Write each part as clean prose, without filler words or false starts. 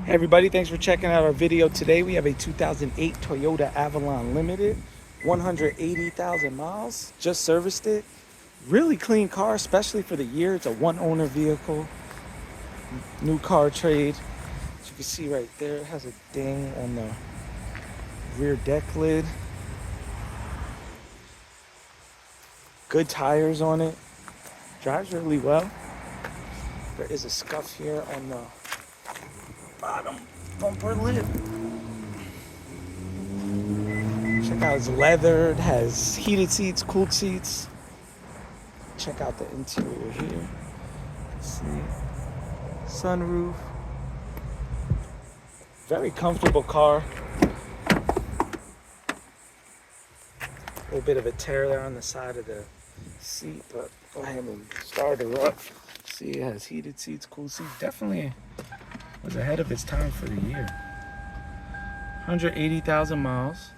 Hey everybody, thanks for checking out our video today. We have a 2008 Toyota Avalon Limited, 180,000 miles, just serviced it. Really clean car, especially for the year. It's a one owner vehicle, new car trade. As you can see right there, it has a ding on the rear deck lid. Good tires on it, drives really well. There is a scuff here on the bottom bumper lid. Check out, it's leather, it has heated seats, cooled seats. Check out the interior here. See, sunroof. Very comfortable car. A little bit of a tear there on the side of the seat, but go ahead and start her up. See, it has heated seats, cool seats. Definitely was ahead of its time for the year. 180,000 miles.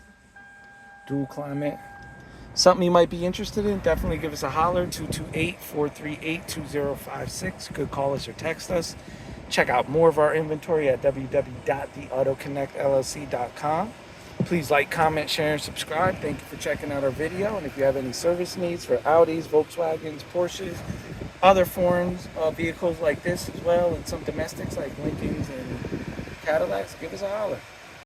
Dual climate. Something you might be interested in, definitely give us a holler, 228-438-2056. You could call us or text us. Check out more of our inventory at www.theautoconnectllc.com. Please like, comment, share, and subscribe. Thank you for checking out our video. And if you have any service needs for Audis, Volkswagens, Porsches, other foreign vehicles like this as well, and some domestics like Lincolns and Cadillacs, give us a holler.